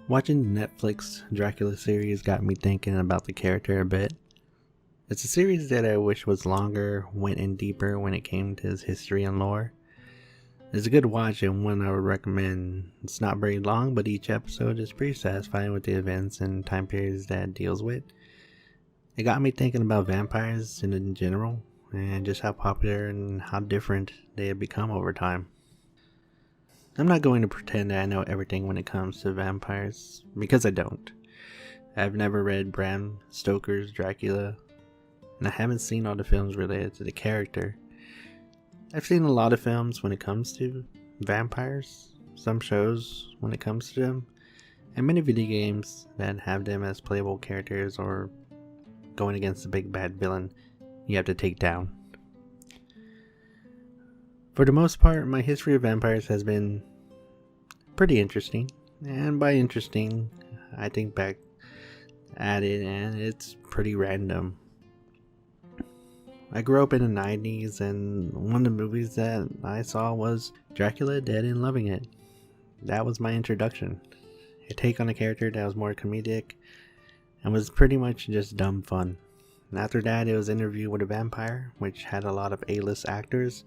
Watching the Netflix Dracula series got me thinking about the character a bit. It's a series that I wish was longer, went in deeper when it came to his history and lore. It's a good watch and one I would recommend. It's not very long, but each episode is pretty satisfying with the events and time periods that it deals with. It got me thinking about vampires in general, and just how popular and how different they have become over time. I'm not going to pretend that I know everything when it comes to vampires, because I don't. I've never read Bram Stoker's Dracula, and I haven't seen all the films related to the character. I've seen a lot of films when it comes to vampires, some shows when it comes to them, and many video games that have them as playable characters or going against the big bad villain you have to take down. For the most part, my history of vampires has been pretty interesting, and by interesting, I think back at it and it's pretty random. I grew up in the 90s, and one of the movies that I saw was Dracula Dead and Loving It. That was my introduction. A take on a character that was more comedic and was pretty much just dumb fun. And after that, it was Interview with a Vampire, which had a lot of A-list actors,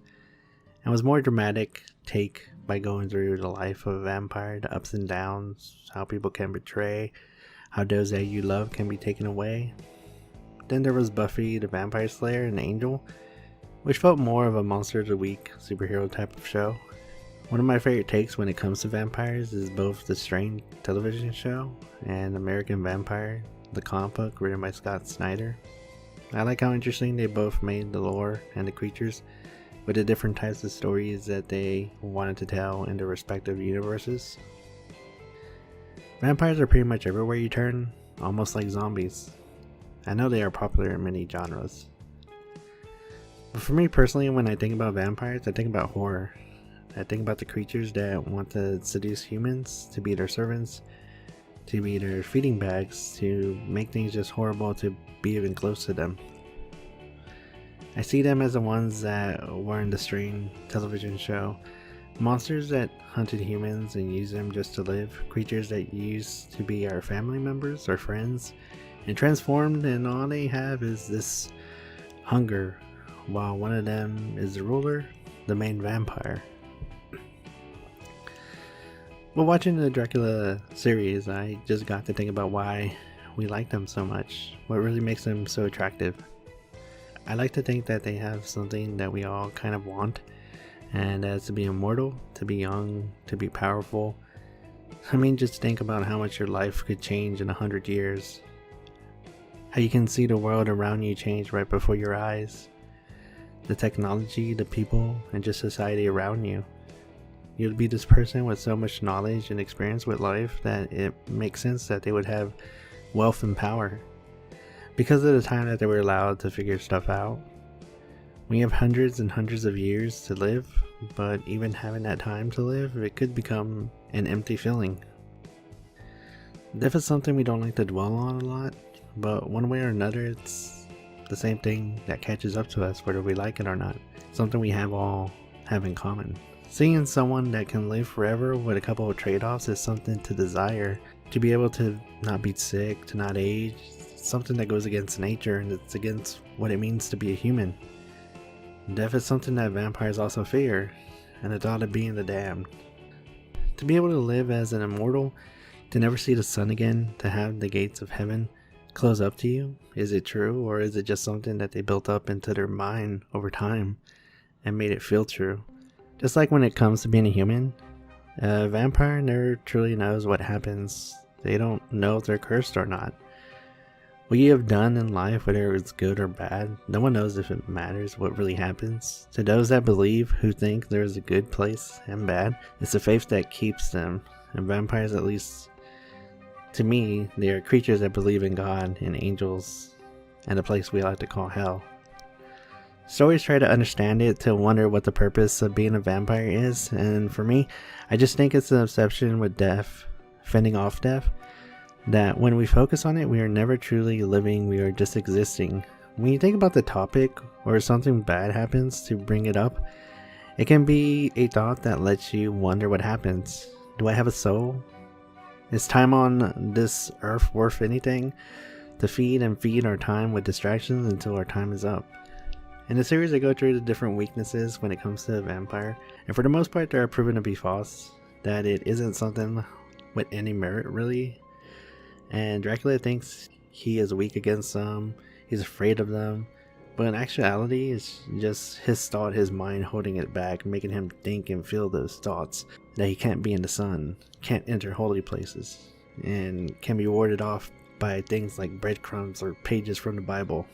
and was more dramatic take by going through the life of a vampire, the ups and downs, how people can betray, how those that you love can be taken away. Then there was Buffy the Vampire Slayer and Angel, which felt more of a Monster of the Week superhero type of show. One of my favorite takes when it comes to vampires is both the Strain television show and American Vampire, the comic book written by Scott Snyder. I like how interesting they both made the lore and the creatures with the different types of stories that they wanted to tell in their respective universes. Vampires are pretty much everywhere you turn, almost like zombies. I know they are popular in many genres. But for me personally, when I think about vampires, I think about horror. I think about the creatures that want to seduce humans, to be their servants, to be their feeding bags, to make things just horrible to be even close to them. I see them as the ones that were in the Strain television show. Monsters that hunted humans and used them just to live. Creatures that used to be our family members or friends and transformed, and all they have is this hunger, while one of them is the ruler, the main vampire. But watching the Dracula series, I just got to think about why we like them so much. What really makes them so attractive. I like to think that they have something that we all kind of want, and that's to be immortal, to be young, to be powerful. I mean, just think about how much your life could change in 100 years. How you can see the world around you change right before your eyes. The technology, the people, and just society around you. You'd be this person with so much knowledge and experience with life that it makes sense that they would have wealth and power. Because of the time that they were allowed to figure stuff out. We have hundreds and hundreds of years to live, but even having that time to live, it could become an empty feeling. Death is something we don't like to dwell on a lot, but one way or another, it's the same thing that catches up to us whether we like it or not. Something we all have in common. Seeing someone that can live forever with a couple of trade-offs is something to desire. To be able to not be sick, to not age, something that goes against nature, and it's against what it means to be a human. Death is something that vampires also fear, and the thought of being the damned. To be able to live as an immortal, to never see the sun again, to have the gates of heaven close up to you, is it true, or is it just something that they built up into their mind over time and made it feel true? Just like when it comes to being a human, a vampire never truly knows what happens. They don't know if they're cursed or not. What you have done in life, whether it's good or bad, no one knows if it matters what really happens. To those that believe, who think there's a good place and bad, it's the faith that keeps them. And vampires, at least to me, they are creatures that believe in God and angels and a place we like to call hell. Stories try to understand it, to wonder what the purpose of being a vampire is, and for me, I just think it's an obsession with death, fending off death. That when we focus on it, we are never truly living, we are just existing. When you think about the topic, or something bad happens to bring it up, it can be a thought that lets you wonder what happens. Do I have a soul? Is time on this earth worth anything? To feed and feed our time with distractions until our time is up. In the series, they go through the different weaknesses when it comes to a vampire, and for the most part, they are proven to be false. That it isn't something with any merit, really. And Dracula thinks he is weak against them, he's afraid of them, but in actuality, it's just his thought, his mind holding it back, making him think and feel those thoughts that he can't be in the sun, can't enter holy places, and can be warded off by things like breadcrumbs or pages from the Bible.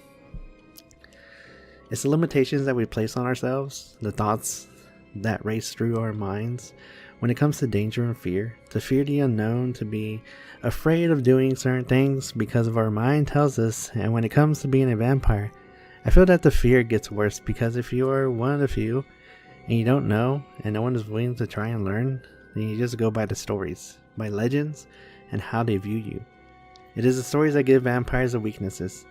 It's the limitations that we place on ourselves, the thoughts that race through our minds when it comes to danger and fear, to fear the unknown, to be afraid of doing certain things because of our mind tells us. And when it comes to being a vampire, I feel that the fear gets worse, because if you are one of the few and you don't know and no one is willing to try and learn, then you just go by the stories, by legends, and how they view you. It is the stories that give vampires the weaknesses,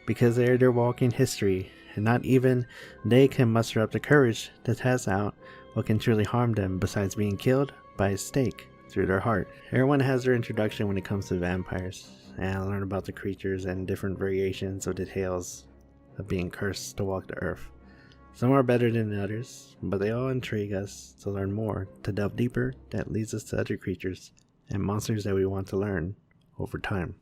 because they are their walking history, and not even they can muster up the courage to test out what can truly harm them besides being killed by a stake through their heart. Everyone has their introduction when it comes to vampires, and I learn about the creatures and different variations of the tales of being cursed to walk the earth. Some are better than others, but they all intrigue us to learn more, to delve deeper. That leads us to other creatures and monsters that we want to learn over time.